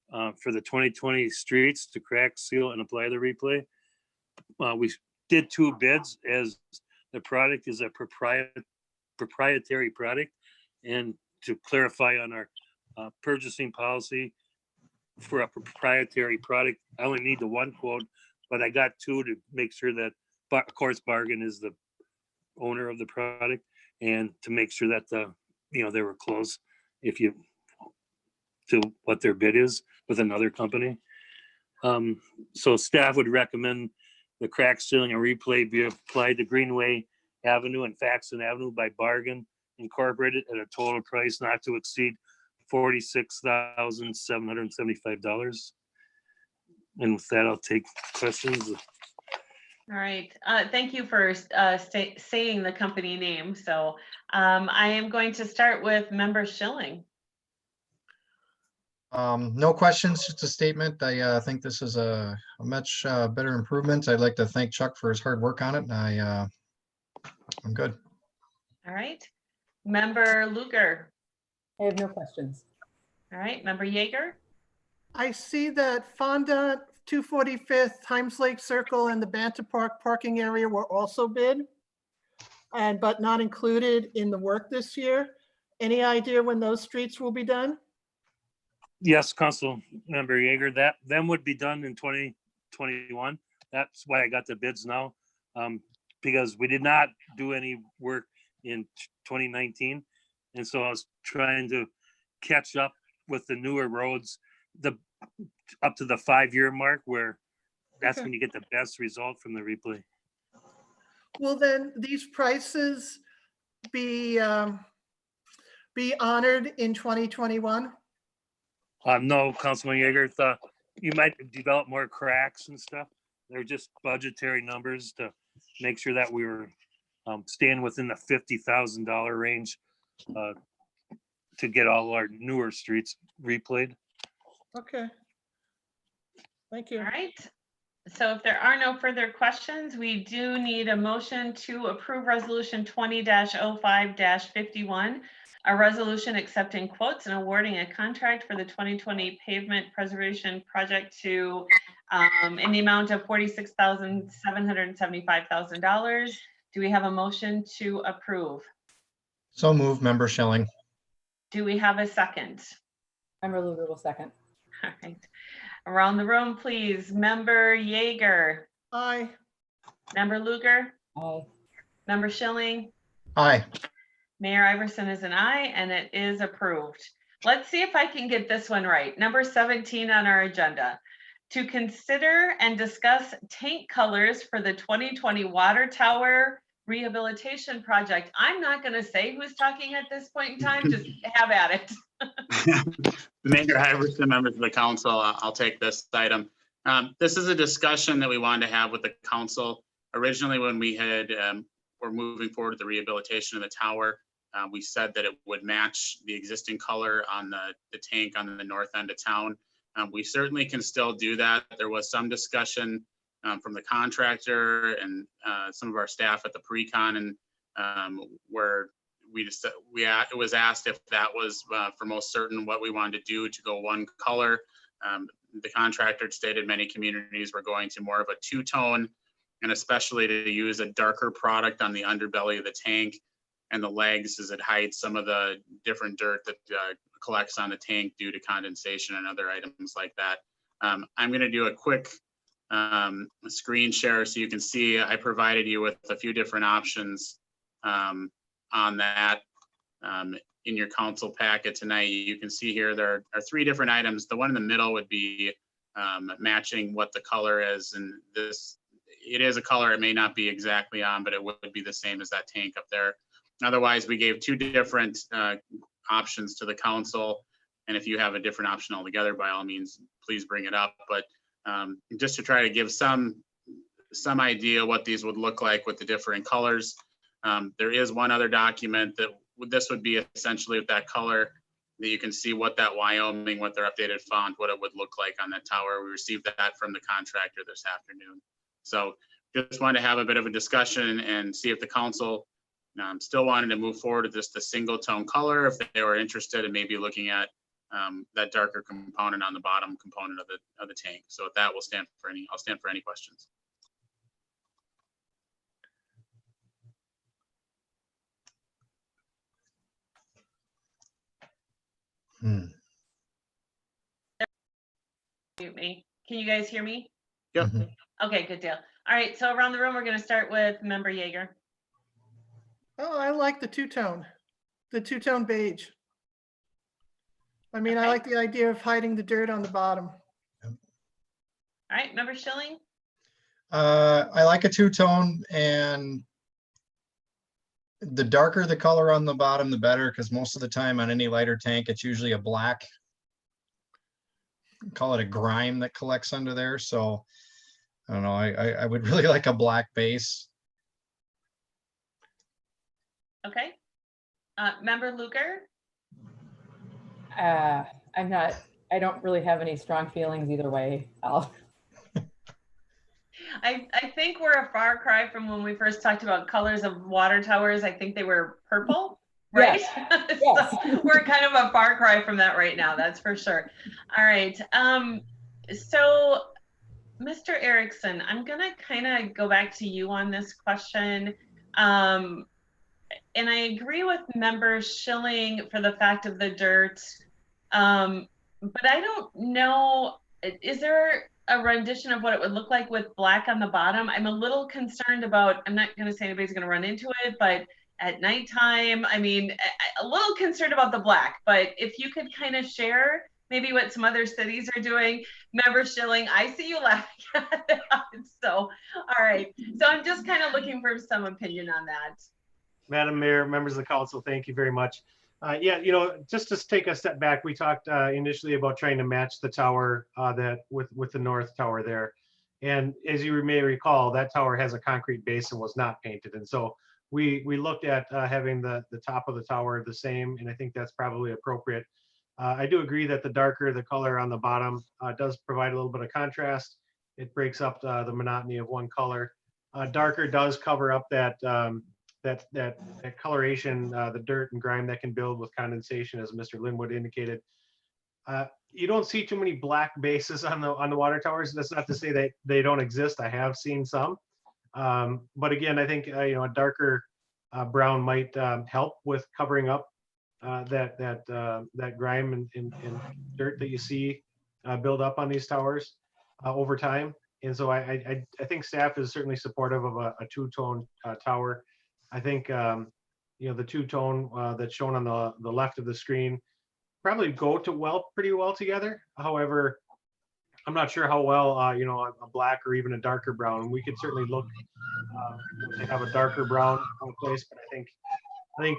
for the 2020 streets to crack, seal, and apply the Replay. We did 2 bids, as the product is a proprietary product, and to clarify on our purchasing policy for a proprietary product, I only need the 1 quote, but I got 2 to make sure that, of course, Bargain is the owner of the product, and to make sure that they were close to what their bid is with another company. So staff would recommend the crack sealing and Replay be applied to Greenway Avenue and Faxton Avenue by Bargain Incorporated at a total price not to exceed $46,775. And with that, I'll take questions. All right. Thank you for saying the company name. So I am going to start with Member Schilling. No questions, just a statement. I think this is a much better improvement. I'd like to thank Chuck for his hard work on it, and I'm good. All right. Member Luger. I have no questions. All right. Member Yeager. I see that Fondant, 245th, Himes Lake Circle, and the Banta Park parking area were also bid, but not included in the work this year. Any idea when those streets will be done? Yes, Council Member Yeager, that then would be done in 2021. That's why I got the bids now, because we did not do any work in 2019. And so I was trying to catch up with the newer roads, up to the 5-year mark, where that's Okay. when you get the best result from the replay. Will then these prices be honored in 2021? No, Councilman Yeager, you might develop more cracks and stuff. They're just budgetary numbers to make sure that we were staying within the $50,000 range to get all our newer streets replayed. Okay. Thank you. All right. So if there are no further questions, we do need a motion to approve resolution 20-05-51, a resolution accepting quotes and awarding a contract for the 2020 pavement preservation project to in the amount of $46,775,000. Do we have a motion to approve? So move, Member Schilling. Do we have a second? Member Luger will second. All right. Around the room, please. Member Yeager. Aye. Member Luger. Aye. Member Schilling. Aye. Mayor Iverson is an aye, and it is approved. Let's see if I can get this one right. Number 17 on our agenda. To consider and discuss tank colors for the 2020 water tower rehabilitation project. I'm not going to say who's talking at this point in time. Just have at it. Mayor Iverson, members of the council, I'll take this item. This is a discussion that we wanted to have with the council. Originally, when we were moving forward with the rehabilitation of the tower, we said that it would match the existing color on the tank on the north end of town. We certainly can still do that. There was some discussion from the contractor and some of our staff at the pre-con, and where it was asked if that was for most certain what we wanted to do to go one color. The contractor stated many communities were going to more of a two-tone, and especially to use a darker product on the underbelly of the tank and the legs, as it hides some of the different dirt that collects on the tank due to condensation and other items like that. I'm going to do a quick screen share so you can see I provided you with a few different options on that in your council packet tonight. You can see here there are 3 different items. The one in the middle would be matching what the color is, and it is a color. It may not be exactly on, but it would be the same as that tank up there. Otherwise, we gave 2 different options to the council, and if you have a different option altogether, by all means, please bring it up. But just to try to give some idea what these would look like with the different colors. There is one other document that this would be essentially with that color that you can see what that Wyoming, what their updated font, what it would look like on that tower. We received that from the contractor this afternoon. So just wanted to have a bit of a discussion and see if the council still wanted to move forward with just a single tone color, if they were interested in maybe looking at that darker component on the bottom component of the tank. So with that, I'll stand for any questions. Can you guys hear me? Yep. Okay, good deal. All right, so around the room, we're going to start with Member Yeager. Oh, I like the two-tone beige. I mean, I Okay. like the idea of hiding the dirt on the bottom. All right, Member Schilling. I like a two-tone, and the darker the color on the bottom, the better, because most of the time on any lighter tank, it's usually a black, call it a grime that collects under there. So I don't know, I would really like a black base. Okay. Member Luker? I don't really have any strong feelings either way. I think we're a far cry from when we first talked about colors of water towers. I think they were purple, right? Yes. So we're kind of a far cry from that right now, that's for sure. All right. So Mr. Erickson, I'm gonna kind of go back to you on this question. And I agree with Member Schilling for the fact of the dirt. But I don't know, is there a rendition of what it would look like with black on the bottom? I'm a little concerned about, I'm not gonna say anybody's gonna run into it, but at nighttime, I mean, a little concerned about the black, but if you could kind of share maybe what some other cities are doing. Member Schilling, I see you laughing at that. So, all right. So I'm just kind of looking for some opinion on that. Madam Mayor, members of the council, thank you very much. Yeah, you know, just to take a step back, we talked initially about trying to match the tower that with the north tower there. And as you may recall, that tower has a concrete base and was not painted. And so we looked at having the top of the tower the same, and I think that's probably appropriate. I do agree that the darker the color on the bottom does provide a little bit of contrast. It breaks up the monotony of one color. Darker does cover up that that coloration, the dirt and grime that can build with condensation, as Mr. Linwood indicated. You don't see too many black bases on the water towers. That's not to say that they don't exist. I have seen some, but again, I think you know, a darker brown might help with covering up that grime and dirt that you see build up on these towers over time. And so I think staff is certainly supportive of a two-tone tower. I think you know, the two-tone that's shown on the left of the screen probably go to pretty well together. However, I'm not sure how well you know, a black or even a darker brown. We could certainly look to have a darker brown place, but I think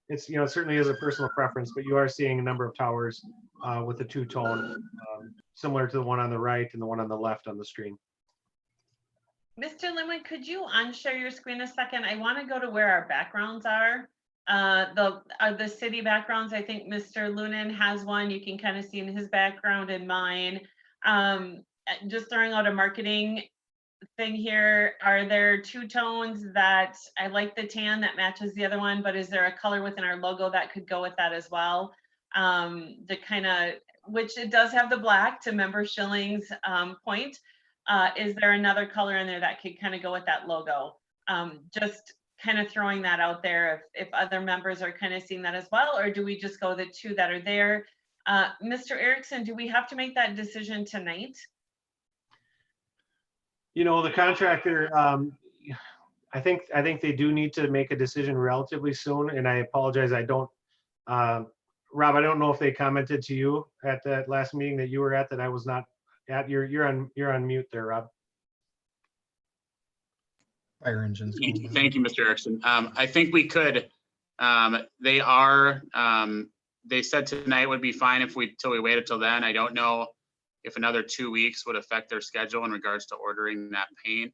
it's, you know, it certainly is a personal preference, but you are seeing a number of towers with the two-tone, similar to the one on the right and the one on the left on the screen. Mr. Linwood, could you unshare your screen a second? I want to go to where our backgrounds are. The city backgrounds. I think Mr. Lunan has one. You can kind of see in his background and mine. Just throwing out a marketing thing here. Are there two tones that, I like the tan that matches the other one, but is there a color within our logo that could go with that as well? The kind of, which it does have the black, to Member Schilling's point. Is there another color in there that could kind of go with that logo? Just kind of throwing that out there if other members are kind of seeing that as well, or do we just go the two that are there? Mr. Erickson, do we have to make that decision tonight? You know, the contractor, I think they do need to make a decision relatively soon, and I apologize, I don't, Rob, I don't know if they commented to you at that last meeting that you were at that I was not at. You're on mute there, Rob. Fire engines. Thank you, Mr. Erickson. I think we could. They said tonight would be fine till we waited till then. I don't know if another 2 weeks would affect their schedule in regards to ordering that paint.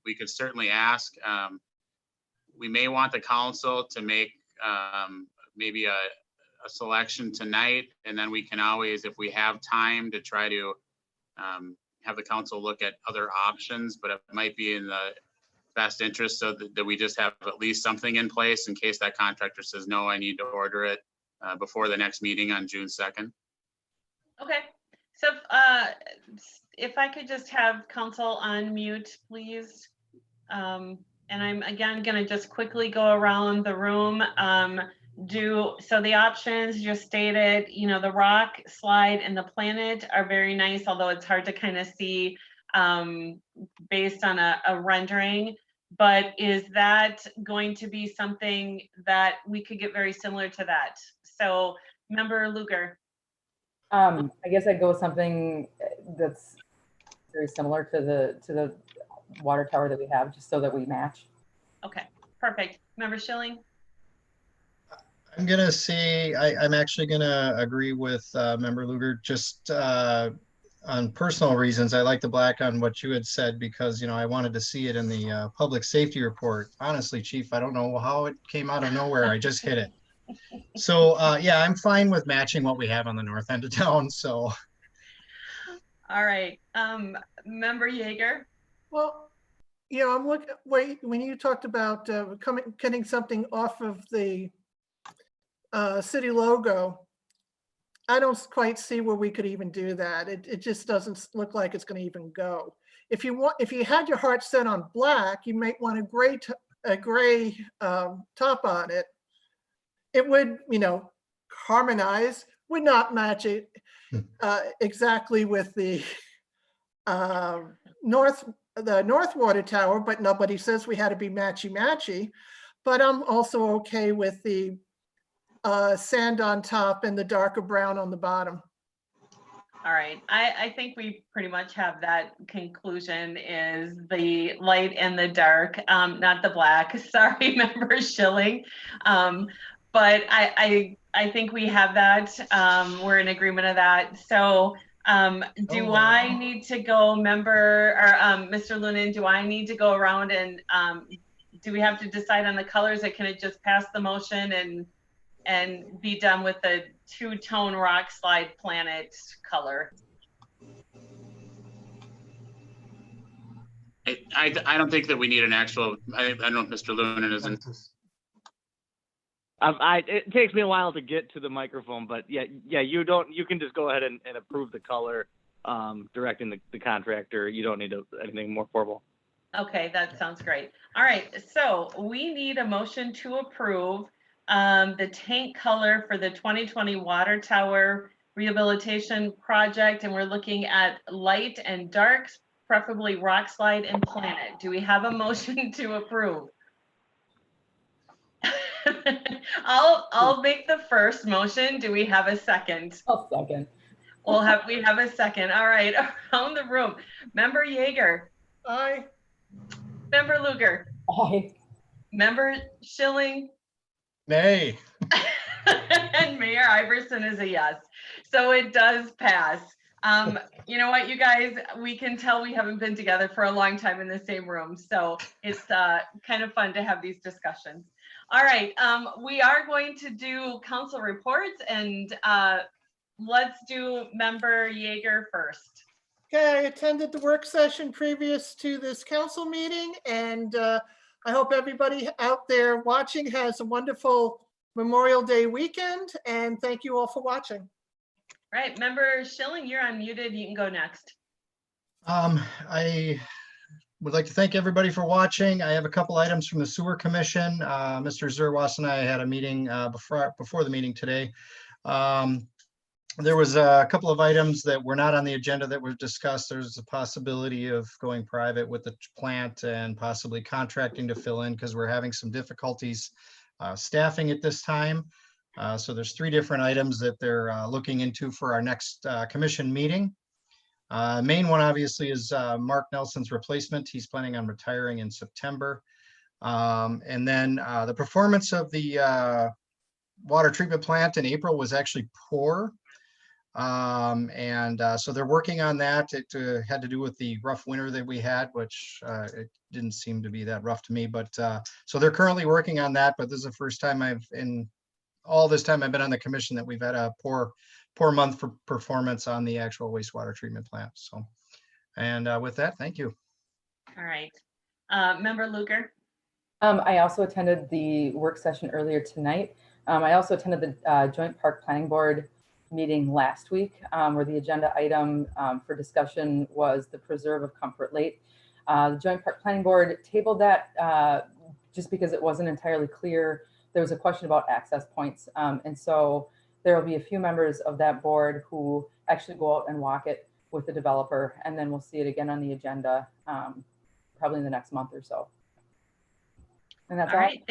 We could certainly ask. We may want the council to make maybe a selection tonight, and then we can always, if we have time, to try to have the council look at other options, but it might be in the best interest so that we just have at least something in place in case that contractor says, no, I need to order it before the next meeting on June 2nd. Okay, so if I could just have council on mute, please. And I'm again gonna just quickly go around the room. So the options just stated, you know, the rock slide and the planet are very nice, although it's hard to kind of see based on a rendering. But is that going to be something that we could get very similar to that? So Member Luger. I guess I'd go with something that's very similar to the water tower that we have, just so that we match. Okay, perfect. Member Schilling. I'm gonna say I'm actually gonna agree with Member Luger. Just on personal reasons, I like the black on what you had said because, I wanted to see it in the public safety report. Honestly, Chief, I don't know how it came out of nowhere. I just hit it. So, yeah, I'm fine with matching what we have on the north end of town. So, All right, Member Yeager. Well, I'm looking, wait, when you talked about cutting something off of the city logo, I don't quite see where we could even do that. It just doesn't look like it's going to even go. If you had your heart set on black, you might want a gray top on it. It would, harmonize, would not match it exactly with the north water tower, but nobody says we had to be matchy. But I'm also okay with the sand on top and the darker brown on the bottom. All right, I think we pretty much have that conclusion is the light and the dark, not the black. Sorry, Member Schilling. But I think we have that. We're in agreement of that. So do I need to go, Mr. Lunan, do I need to go around and do we have to decide on the colors, or can it just pass the motion and be done with the two-tone rock slide planet color? I don't think that we need an actual, I don't know if Mr. Lunan is in. It takes me a while to get to the microphone, but yeah, you can just go ahead and approve the color, directing the contractor. You don't need anything more formal. Okay, that sounds great. All right, so we need a motion to approve the tank color for the 2020 water tower rehabilitation project, and we're looking at light and darks, preferably rock slide and planet. Do we have a motion to approve? I'll make the first motion. Do we have a second? I'll second. We have a second. All right, around the room. Member Yeager. Aye. Member Luger. Aye. Member Schilling. nay. And Mayor Iverson is a yes. So it does pass. You know what, you guys, we can tell we haven't been together for a long time in the same room. So it's kind of fun to have these discussions. All right, we are going to do council reports, and let's do Member Yeager first. Okay, I attended the work session previous to this council meeting, and I hope everybody out there watching has a wonderful Memorial Day weekend, and thank you all for watching. All right, Member Schilling, you're unmuted. You can go next. I would like to thank everybody for watching. I have a couple items from the Sewer Commission. Mr. Zerwas and I had a meeting before the meeting today. There was a couple of items that were not on the agenda that were discussed. There's a possibility of going private with the plant and possibly contracting to fill in because we're having some difficulties staffing at this time. So there's 3 different items that they're looking into for our next commission meeting. Main one obviously is Mark Nelson's replacement. He's planning on retiring in September. And then the performance of the water treatment plant in April was actually poor. So they're working on that. It had to do with the rough winter that we had, which it didn't seem to be that rough to me. But so they're currently working on that. But this is the first time in all this time I've been on the commission that we've had a poor month for performance on the actual wastewater treatment plant. So, and with that, thank you. All right, Member Luger. I also attended the work session earlier tonight. I also attended the Joint Park Planning Board meeting last week, where the agenda item for discussion was the preserve of Comfort Lake. The Joint Park Planning Board tabled that just because it wasn't entirely clear. There was a question about access points. And so there will be a few members of that board who actually go out and walk it with the developer, and then we'll see it again on the agenda probably in the next month or so. And that's all. Right,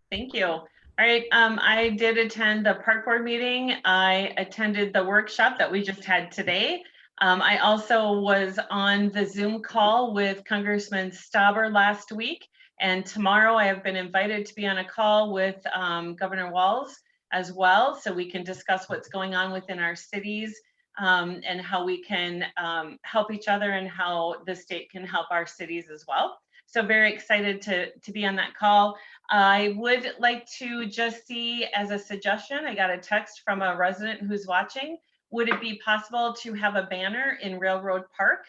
thank you. All right, I did attend the park board meeting. I attended the workshop that we just had today. I also was on the Zoom call with Congressman Stauber last week, and tomorrow I have been invited to be on a call with Governor Walz as well, so we can discuss what's going on within our cities and how we can help each other and how the state can help our cities as well. So very excited to be on that call. I would like to just see as a suggestion, I got a text from a resident who's watching. Would it be possible to have a banner in Railroad Park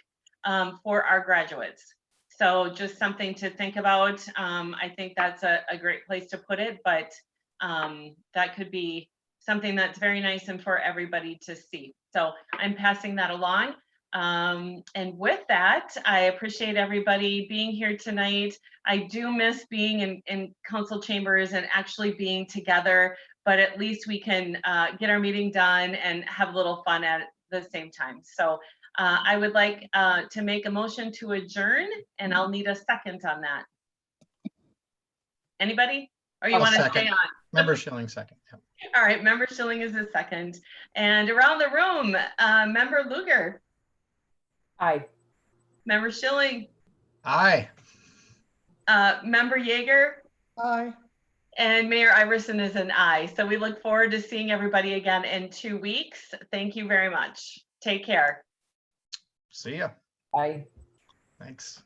for our graduates? So just something to think about. I think that's a great place to put it, but that could be something that's very nice and for everybody to see. So I'm passing that along. And with that, I appreciate everybody being here tonight. I do miss being in council chambers and actually being together, but at least we can get our meeting done and have a little fun at the same time. So I would like to make a motion to adjourn, and I'll need a second on that. Anybody? Or you I'll want to second. stay on? Member Schilling second. Yep. All right, Member Schilling is the second. And around the room, Member Luger, Aye. Member Schilling, Aye. Member Yeager, Aye. and Mayor Iverson is an aye. So we look forward to seeing everybody again in 2 weeks. Thank you very much. Take care. See ya. Aye. Thanks.